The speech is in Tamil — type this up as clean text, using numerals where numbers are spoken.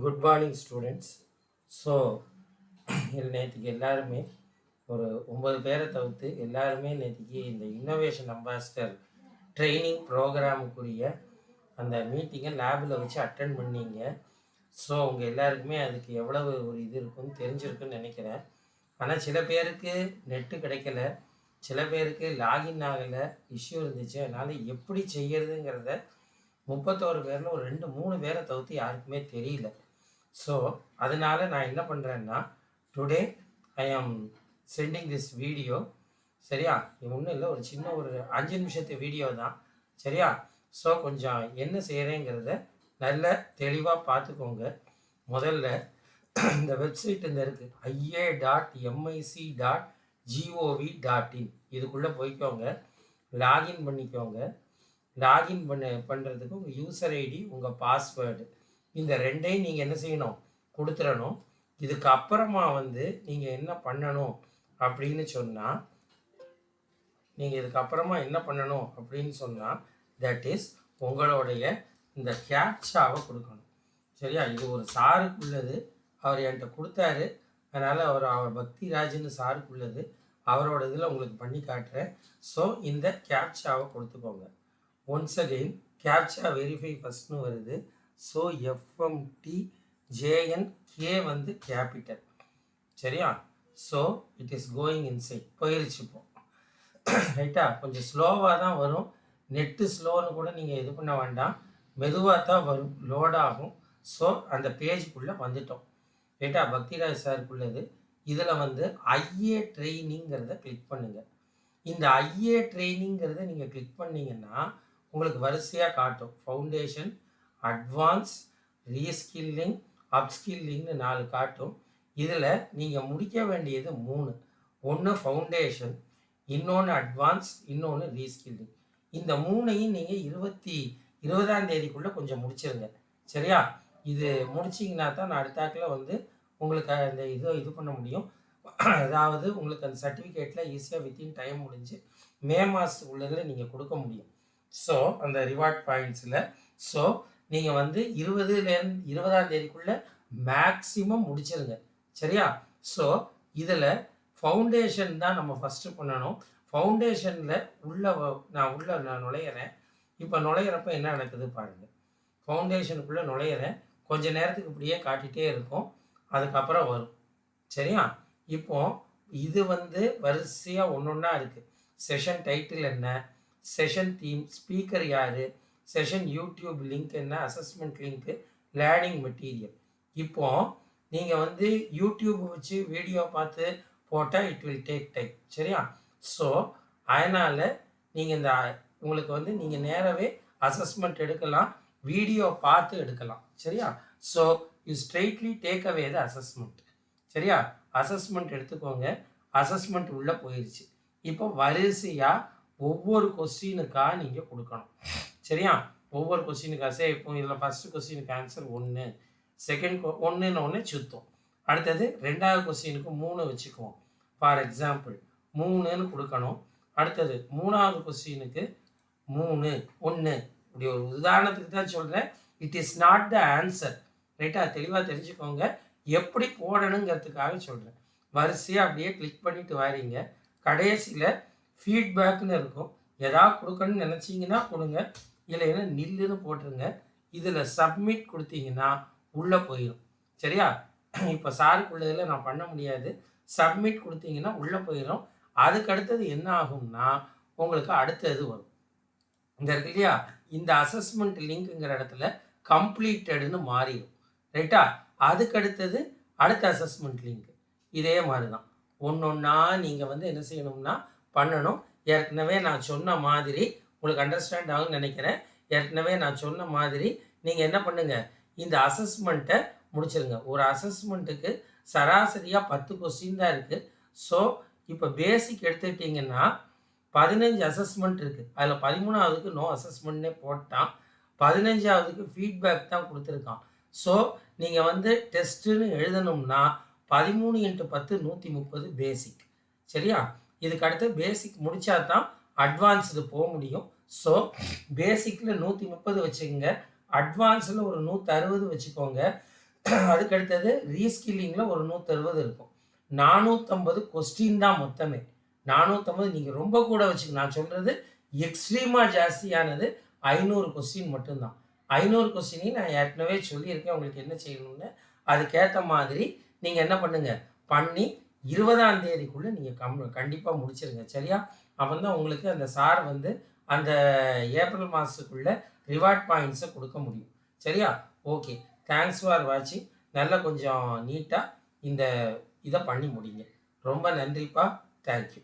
Good morning students. ஸோ நேற்றுக்கு எல்லாருமே ஒரு 9 பேரை தவிர்த்து எல்லாருமே நேற்றுக்கு இந்த இன்னோவேஷன் அம்பாசிடர் ட்ரைனிங் ப்ரோக்ராமுக்குரிய அந்த மீட்டிங்கை லேபில் வச்சு அட்டன் பண்ணீங்க. ஸோ உங்கள் எல்லாருக்குமே அதுக்கு எவ்வளவு ஒரு இது இருக்குன்னு தெரிஞ்சிருக்குன்னு நினைக்கிறேன். ஆனால் சில பேருக்கு நெட்டு கிடைக்கல, சில பேருக்கு லாகின் ஆகலை, இஷ்யூ இருந்துச்சு. அதனால் எப்படி செய்யறதுங்கிறத 31 பேரில் ஒரு 2-3 பேரை தவிர்த்து யாருக்குமே தெரியல. ஸோ அதனால் நான் என்ன பண்ணுறேன்னா, டுடே ஐ ஆம் சென்டிங் திஸ் வீடியோ. சரியா? இது ஒன்றும் இல்லை, ஒரு சின்ன ஒரு 5 நிமிஷத்து வீடியோ தான். சரியா? ஸோ கொஞ்சம் என்ன செய்கிறேங்கிறத நல்ல தெளிவாக பார்த்துக்கோங்க. முதல்ல இந்த வெப்சைட் இந்த இருக்குது, ia.mic.gov.in. இதுக்குள்ளே போய்க்கோங்க, லாகின் பண்ணிக்கோங்க. லாகின் பண்ணுறதுக்கு உங்கள் யூசர் ஐடி, உங்கள் பாஸ்வேர்டு, இந்த ரெண்டையும் நீங்கள் என்ன செய்யணும், கொடுத்துடணும். இதுக்கப்புறமா நீங்கள் என்ன பண்ணணும் அப்படின்னு சொன்னால், தட் இஸ் உங்களுடைய இந்த கேப்சாவை கொடுக்கணும். சரியா? இது ஒரு சாருக்குள்ளது, அவர் என்கிட்ட கொடுத்தாரு. அதனால் அவர் பக்திராஜ்னு சாருக்குள்ளது, அவரோட இதில் உங்களுக்கு பண்ணி காட்டுறேன். ஸோ இந்த கேப்சாவை கொடுத்துக்கோங்க. ஒன்ஸ் அகெயின் கேப்சா வெரிஃபை ஃபஸ்ட்னு வருது. So FMTJNK capital. சரியா? So it is going inside, போயிருச்சு இப்போ. ரைட்டா? கொஞ்சம் ஸ்லோவாக தான் வரும், நெட்டு ஸ்லோன்னு கூட நீங்கள் இது பண்ண வேண்டாம், மெதுவாக தான் வரும், லோட் ஆகும். ஸோ அந்த பேஜுக்குள்ளே வந்துட்டோம். ரைட்டா? பக்திராஜ் சாருக்குள்ளது. இதில் ஐஏ ட்ரெயினிங்கிறத கிளிக் பண்ணுங்கள். இந்த ஐஏ ட்ரெயினிங்கிறத நீங்கள் கிளிக் பண்ணிங்கன்னா உங்களுக்கு வரிசையாக காட்டும். ஃபவுண்டேஷன், அட்வான்ஸ், ரீஸ்கில்லிங், அப்ஸ்கில்லிங்னு 4 காட்டும். இதில் நீங்கள் முடிக்க வேண்டியது 3. ஒன்று ஃபவுண்டேஷன், இன்னொன்று அட்வான்ஸ், இன்னொன்று ரீஸ்கில்லிங். இந்த 3ஐயும் நீங்கள் 20ஆம் தேதிக்குள்ளே கொஞ்சம் முடிச்சிருங்க. சரியா? இது முடிச்சிங்கன்னா தான் நான் அடுத்தாக்கில் உங்களுக்கு அந்த இது பண்ண முடியும். அதாவது உங்களுக்கு அந்த சர்டிஃபிகேட்டில் ஈஸியாக வித்தின் டைம் முடிஞ்சு மே மாதத்துக்குள்ளதில் நீங்கள் கொடுக்க முடியும். ஸோ அந்த ரிவார்ட் பாயிண்ட்ஸில் ஸோ நீங்கள் 20ஆம் தேதிக்குள்ளே மேக்ஸிமம் முடிச்சிருங்க. சரியா? ஸோ இதில் ஃபவுண்டேஷன் தான் நம்ம ஃபஸ்ட்டு பண்ணணும். ஃபவுண்டேஷனில் நான் நுழையிறேன். இப்போ நுழையிறப்ப என்ன நடக்குது பாருங்கள். ஃபவுண்டேஷனுக்குள்ளே நுழையிறேன், கொஞ்சம் நேரத்துக்கு இப்படியே காட்டிகிட்டே இருக்கும், அதுக்கப்புறம் வரும். சரியா? இப்போ இது வரிசையாக ஒன்றா இருக்குது. செஷன் டைட்டில் என்ன, செஷன் தீம், ஸ்பீக்கர் யார், செஷன் யூடியூப் லிங்க் என்ன, அசஸ்மெண்ட் லிங்க்கு, லேர்னிங் மெட்டீரியல். இப்போது நீங்கள் யூடியூப் வச்சு வீடியோ பார்த்து போட்டால் இட் வில் டேக் டைம். சரியா? ஸோ அதனால் நீங்கள் உங்களுக்கு நீங்கள் நேராகவே அசஸ்மெண்ட் எடுக்கலாம், வீடியோ பார்த்து எடுக்கலாம். சரியா? So you straightly take away the assessment. சரியா? அசஸ்மெண்ட் எடுத்துக்கோங்க. அசஸ்மெண்ட் உள்ளே போயிடுச்சு. இப்போ வரிசையாக ஒவ்வொரு கொஸ்டினுக்காக நீங்கள் கொடுக்கணும். சரியா? ஒவ்வொரு கொஸ்டினுக்காக இப்போ இதில் ஃபஸ்ட்டு கொஸ்டினுக்கு ஆன்சர் 1, செகண்ட் 1 சுத்தம். அடுத்தது 2வது கொஸ்டினுக்கு 3 வச்சுக்குவோம். ஃபார் எக்ஸாம்பிள் 3ன்னு கொடுக்கணும். அடுத்தது 3வது கொஸ்டினுக்கு 3, 1. இப்படி ஒரு உதாரணத்துக்கு தான் சொல்கிறேன், it is not the answer. ரைட்டா? தெளிவாக தெரிஞ்சுக்கோங்க, எப்படி போடணுங்கிறதுக்காக சொல்கிறேன். வரிசையாக அப்படியே கிளிக் பண்ணிட்டு வரீங்க. கடைசியில் ஃபீட்பேக்குன்னு இருக்கும், எதாவது கொடுக்கணும்னு நினச்சிங்கன்னா கொடுங்க, இல்லைன்னா நில்லுன்னு போட்டுருங்க. இதில் சப்மிட் கொடுத்தீங்கன்னா உள்ளே போயிடும். சரியா? இப்போ சாருக்குள்ளதில் நான் பண்ண முடியாது, சப்மிட் கொடுத்தீங்கன்னா உள்ளே போயிடும். அதுக்கு அடுத்தது என்ன ஆகும்னா உங்களுக்கு அடுத்தது வரும். இந்த இருக்கு இல்லையா, இந்த அசஸ்மெண்ட் லிங்க்குங்கிற இடத்துல கம்ப்ளீட்டடுன்னு மாறிடும். ரைட்டா? அதுக்கு அடுத்தது அடுத்த அசஸ்மெண்ட் லிங்க். இதே மாதிரி தான் ஒன்றா நீங்கள் என்ன செய்யணும்னா பண்ணணும். ஏற்கனவே நான் சொன்ன மாதிரி உங்களுக்கு அண்டர்ஸ்டாண்ட் ஆகும்னு நினைக்கிறேன். ஏற்கனவே நான் சொன்ன மாதிரி நீங்கள் என்ன பண்ணுங்கள், இந்த அசஸ்மெண்ட்டை முடிச்சிருங்க. ஒரு அசஸ்மெண்ட்டுக்கு சராசரியாக 10 கொஸ்டின் தான் இருக்குது. ஸோ இப்போ பேசிக் எடுத்துக்கிட்டிங்கன்னா 15 அசஸ்மெண்ட் இருக்குது. அதில் 13ஆவதுக்கு நோ அசஸ்மெண்ட்னே போட்டான், 15ஆவதுக்கு ஃபீட்பேக் தான் கொடுத்துருக்கான். ஸோ நீங்கள் டெஸ்ட்டுன்னு எழுதணும்னா 13 × 10 130 பேசிக். சரியா? இதுக்கு அடுத்து பேசிக் முடித்தா தான் அட்வான்ஸ்டு போக முடியும். ஸோ பேசிக்கில் 130 வச்சுக்கோங்க. அட்வான்ஸில் ஒரு 160 வச்சுக்கோங்க. அதுக்கடுத்தது ரீஸ்கில்லிங்கில் ஒரு 160 இருக்கும். 450 கொஸ்டின் தான் மொத்தமே. 450 நீங்கள் ரொம்ப கூட வச்சுக்க. நான் சொல்கிறது எக்ஸ்ட்ரீமாக ஜாஸ்தியானது 500 கொஸ்டின் மட்டும்தான். 500 கொஸ்டினையும் நான் ஏற்கனவே சொல்லியிருக்கேன் உங்களுக்கு என்ன செய்யணும்னு. அதுக்கேற்ற மாதிரி நீங்கள் என்ன பண்ணுங்கள், பண்ணி 20ஆம் தேதிக்குள்ளே நீங்கள் கண்டிப்பாக முடிச்சிருங்க. சரியா? அப்போ தான் உங்களுக்கு அந்த சார் வந்து அந்த ஏப்ரல் மாதத்துக்குள்ளே ரிவார்ட் பாயிண்ட்ஸை கொடுக்க முடியும். சரியா? ஓகே, தேங்க்ஸ் ஃபார் வாட்சிங். நல்லா கொஞ்சம் நீட்டாக இந்த இதை பண்ணி முடிங்க. ரொம்ப நன்றிப்பா. தேங்க்யூ.